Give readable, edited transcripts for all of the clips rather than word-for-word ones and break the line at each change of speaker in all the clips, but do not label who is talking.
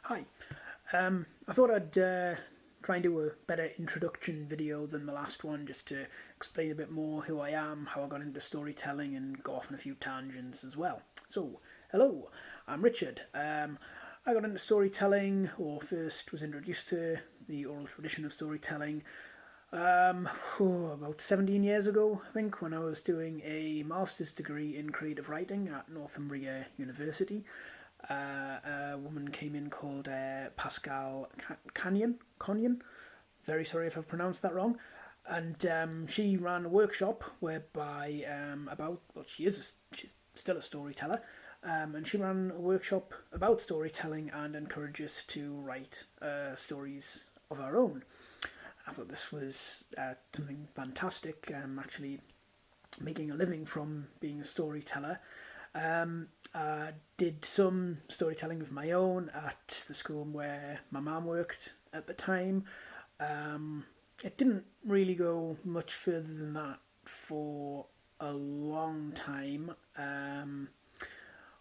Hi. I thought I'd try and do a better introduction video than the last one, just to explain a bit more who I am, how I got into storytelling, and go off on a few tangents as well. So, hello, I'm Richard. I got into storytelling, or first was introduced to the oral tradition of storytelling about 17 years ago, I think, when I was doing a master's degree in creative writing at Northumbria University. A woman came in called Pascal Conyon. Very sorry if I've pronounced that wrong. And she ran a workshop whereby she's still a storyteller, and she ran a workshop about storytelling and encouraged us to write stories of our own. I thought this was something fantastic. Actually, making a living from being a storyteller. I did some storytelling of my own at the school where my mum worked at the time. It didn't really go much further than that for a long time.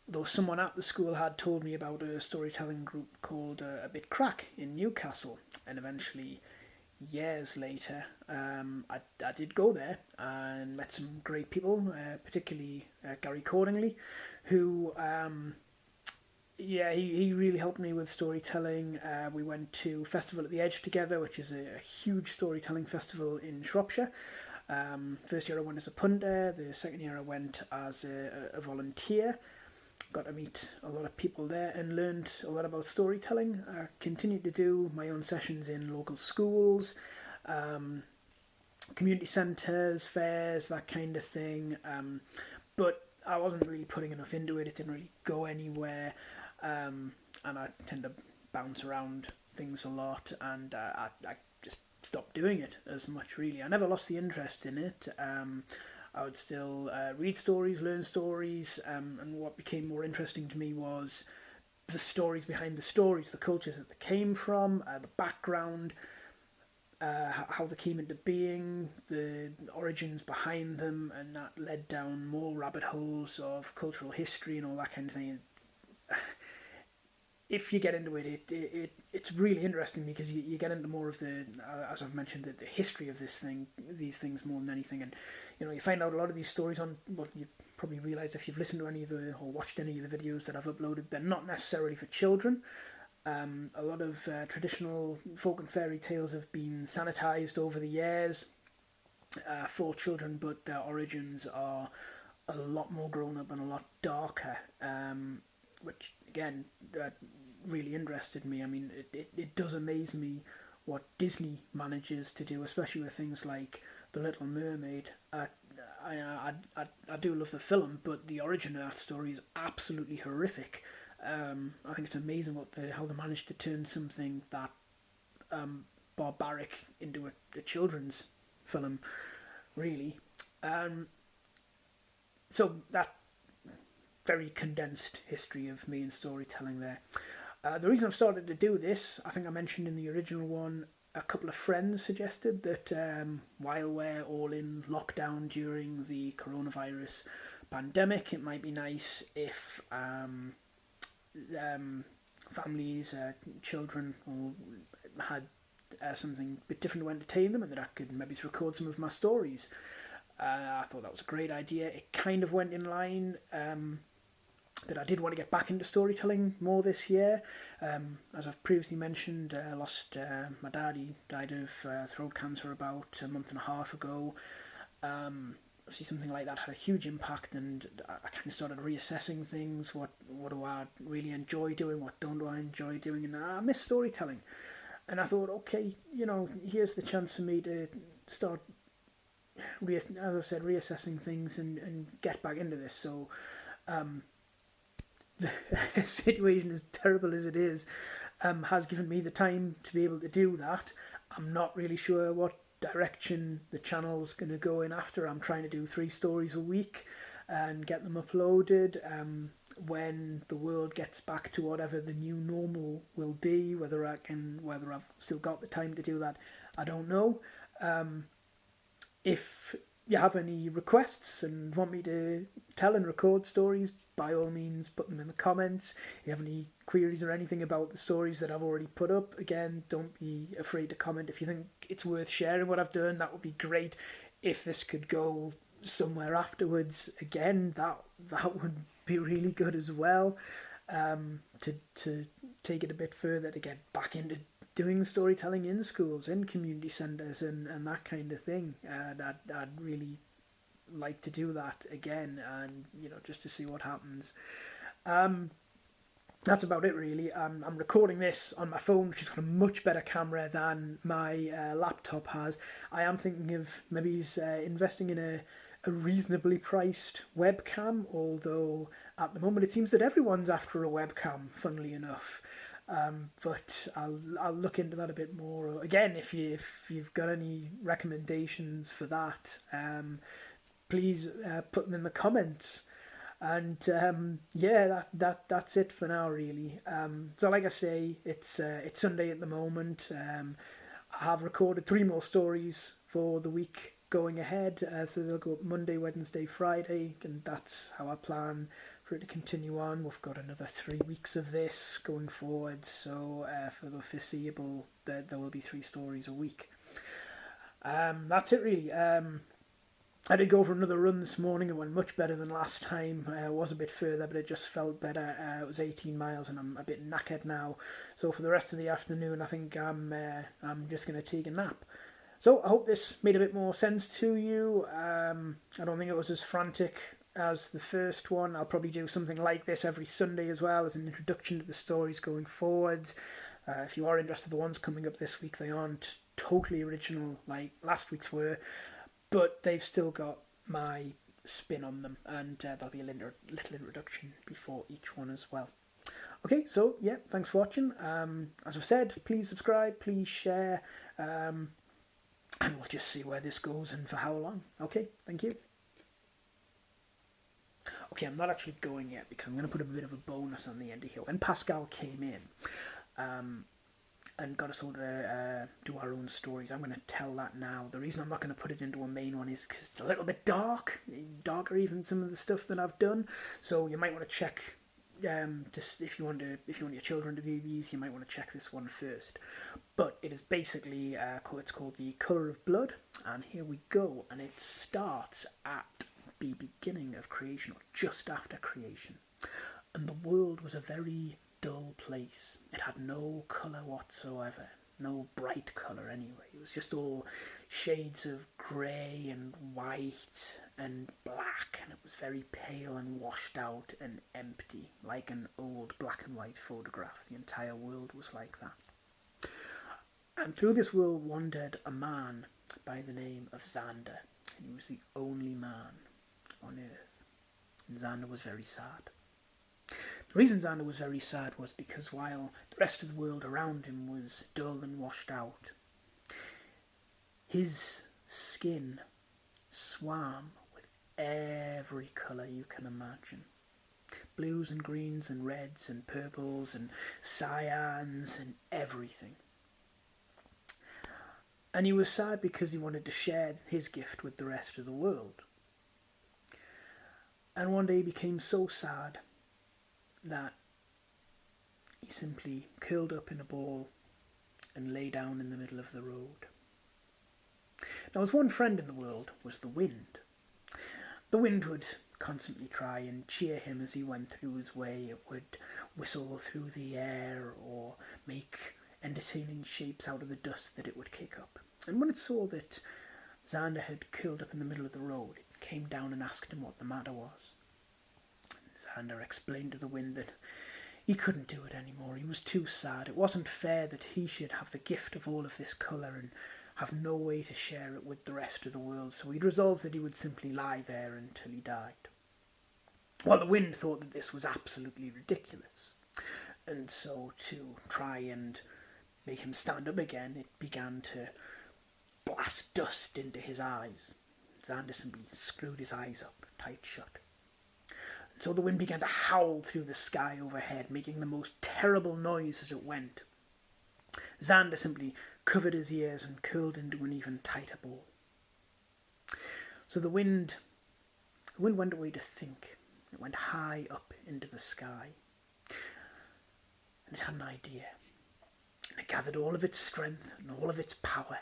Though someone at the school had told me about a storytelling group called A Bit Crack in Newcastle, and eventually years later, I did go there and met some great people, particularly Gary Cordingley, who, he really helped me with storytelling. We went to Festival at the Edge together, which is a huge storytelling festival in Shropshire. First year I went as a punter, the second year I went as a volunteer. Got to meet a lot of people there and learned a lot about storytelling. I continued to do my own sessions in local schools, community centres, fairs, that kind of thing. But I wasn't really putting enough into it. It didn't really go anywhere, and I tend to bounce around things a lot, and I just stopped doing it as much. Really, I never lost the interest in it. I would still read stories, learn stories, and what became more interesting to me was the stories behind the stories, the cultures that they came from, the background, how they came into being, the origins behind them, and that led down more rabbit holes of cultural history and all that kind of thing. If you get into it's really interesting because you get into more of the, as I've mentioned, the history of these things more than anything, and you find out a lot of these stories on what you probably realise if you've listened to any of the or watched any of the videos that I've uploaded, they're not necessarily for children. A lot of traditional folk and fairy tales have been sanitised over the years for children, but their origins are a lot more grown up and a lot darker, which again really interested me. I mean, it does amaze me what Disney manages to do, especially with things like The Little Mermaid. I do love the film, but the origin of that story is absolutely horrific. I think it's amazing how they managed to turn something that barbaric into a children's film, really. So that very condensed history of me and storytelling there. The reason I've started to do this, I think I mentioned in the original one, a couple of friends suggested that while we're all in lockdown during the coronavirus pandemic, it might be nice if families, children, all had something a bit different to entertain them, and that I could maybe record some of my stories. I thought that was a great idea. It kind of went in line that I did want to get back into storytelling more this year. As I've previously mentioned, I lost my dad. He died of throat cancer about a month and a half ago. Obviously, something like that had a huge impact, and I kind of started reassessing things. What do I really enjoy doing? What don't I enjoy doing? And I miss storytelling. And I thought, okay, here's the chance for me to start, as I said, reassessing things and get back into this. So the situation, as terrible as it is, has given me the time to be able to do that. I'm not really sure what direction the channel's going to go in after. I'm trying to do 3 stories a week and get them uploaded. When the world gets back to whatever the new normal will be, whether I've still got the time to do that, I don't know. If you have any requests and want me to tell and record stories, by all means put them in the comments. If you have any queries or anything about the stories that I've already put up, again, don't be afraid to comment. If you think it's worth sharing what I've done, that would be great. If this could go somewhere afterwards, again, that would be really good as well. To take it a bit further, to get back into doing storytelling in schools, in community centres, and that kind of thing. I'd really like to do that again, and just to see what happens. That's about it, really. I'm recording this on my phone, which has got a much better camera than my laptop has. I am thinking of maybe investing in a reasonably priced webcam, although at the moment it seems that everyone's after a webcam, funnily enough. But I'll look into that a bit more. Again, if you've got any recommendations for that, please put them in the comments. And that's it for now, really. So like I say, it's Sunday at the moment. I have recorded 3 more stories for the week going ahead, so they'll go up Monday, Wednesday, Friday, and that's how I plan for it to continue on. We've got another 3 weeks of this going forward, so for the foreseeable, there will be 3 stories a week. That's it, really. I did go for another run this morning. It went much better than last time. It was a bit further, but it just felt better. It was 18 miles, and I'm a bit knackered now. So for the rest of the afternoon, I think I'm just going to take a nap. So I hope this made a bit more sense to you. I don't think it was as frantic as the first one. I'll probably do something like this every Sunday as well, as an introduction to the stories going forwards. If you are interested, the ones coming up this week, they aren't totally original like last week's were, but they've still got my spin on them, and there'll be a little introduction before each one as well. Okay, so yeah, thanks for watching. As I've said, please subscribe, please share, and we'll just see where this goes and for how long. Okay, thank you. Okay, I'm not actually going yet because I'm going to put a bit of a bonus on the end of here. When Pascal came in and got us all to do our own stories, I'm going to tell that now. The reason I'm not going to put it into a main one is because it's a little bit darker even some of the stuff that I've done. So you might want to check. Just if you want your children to view these, you might want to check this one first. But it is basically it's called The Colour of Blood, and here we go. And it starts at the beginning of creation, or just after creation, and the world was a very dull place. It had no colour whatsoever, no bright colour anyway. It was just all shades of grey and white and black, and it was very pale and washed out and empty, like an old black and white photograph. The entire world was like that. And through this world wandered a man by the name of Xander, and he was the only man on Earth. And Xander was very sad. The reason Xander was very sad was because while the rest of the world around him was dull and washed out, his skin swam with every colour you can imagine. Blues and greens and reds and purples and cyans and everything. And he was sad because he wanted to share his gift with the rest of the world. And one day he became so sad that he simply curled up in a ball and lay down in the middle of the road. Now his one friend in the world was the wind. The wind would constantly try and cheer him as he went through his way. It would whistle through the air or make entertaining shapes out of the dust that it would kick up. And when it saw that Xander had curled up in the middle of the road, it came down and asked him what the matter was. And Xander explained to the wind that he couldn't do it anymore. He was too sad. It wasn't fair that he should have the gift of all of this colour and have no way to share it with the rest of the world, so he'd resolved that he would simply lie there until he died. Well, the wind thought that this was absolutely ridiculous, and so to try and make him stand up again, it began to blast dust into his eyes. Xander simply screwed his eyes up tight shut. And so the wind began to howl through the sky overhead, making the most terrible noise as it went. Xander simply covered his ears and curled into an even tighter ball. So the wind went away to think. It went high up into the sky. And it had an idea. And it gathered all of its strength and all of its power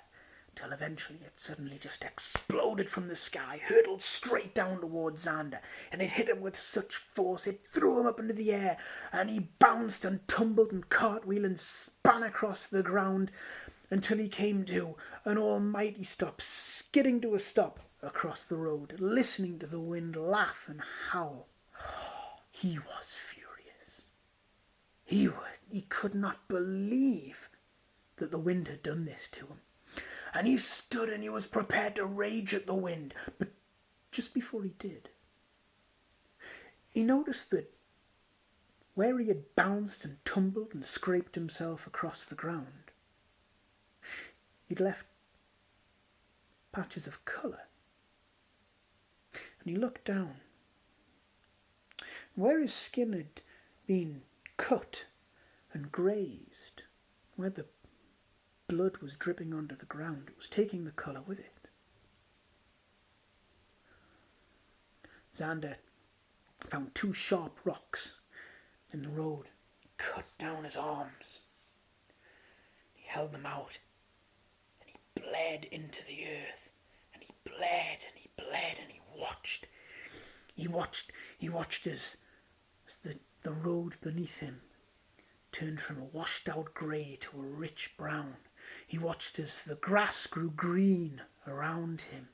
till eventually it suddenly just exploded from the sky, hurtled straight down towards Xander, and it hit him with such force it threw him up into the air, and he bounced and tumbled and cartwheeled and span across the ground until he came to an almighty stop, skidding to a stop across the road, listening to the wind laugh and howl. He was furious. He could not believe that the wind had done this to him. And he stood and he was prepared to rage at the wind. But just before he did, he noticed that where he had bounced and tumbled and scraped himself across the ground, he'd left patches of colour. And he looked down. Where his skin had been cut and grazed, where the blood was dripping onto the ground, it was taking the colour with it. Xander found 2 sharp rocks in the road. He cut down his arms. He held them out and he bled into the earth. And he bled and he bled and he watched. He watched as the road beneath him turned from a washed out grey to a rich brown. He watched as the grass grew green around him.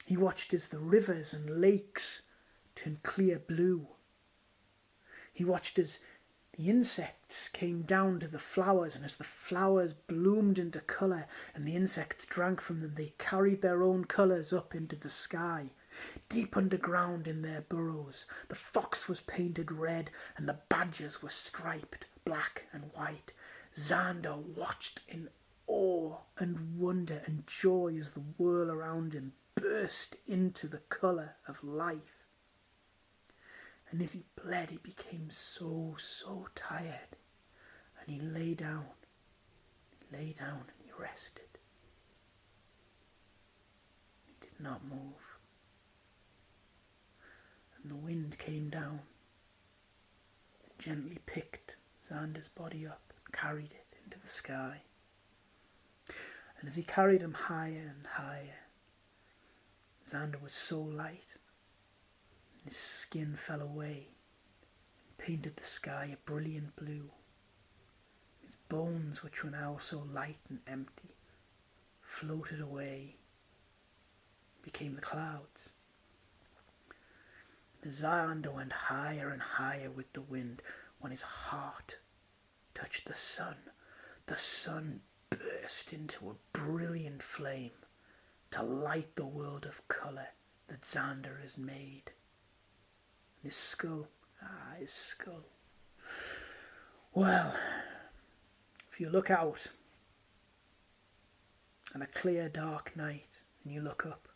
He watched as the rivers and lakes turned clear blue. He watched as the insects came down to the flowers, and as the flowers bloomed into colour and the insects drank from them, they carried their own colours up into the sky. Deep underground in their burrows, the fox was painted red and the badgers were striped black and white. Xander watched in awe and wonder and joy as the world around him burst into the colour of life. And as he bled, he became so tired. And he lay down. And he rested. He did not move. And the wind came down and gently picked Xander's body up and carried it into the sky. And as he carried him higher and higher, Xander was so light, and his skin fell away and painted the sky a brilliant blue. His bones, which were now so light and empty, floated away, became the clouds. As Xander went higher and higher with the wind, when his heart touched the sun burst into a brilliant flame to light the world of colour that Xander has made. And his skull. Well, if you look out on a clear dark night and you look up,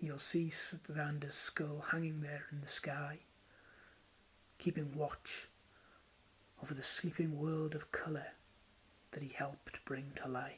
you'll see Xander's skull hanging there in the sky, keeping watch over the sleeping world of colour that he helped bring to life.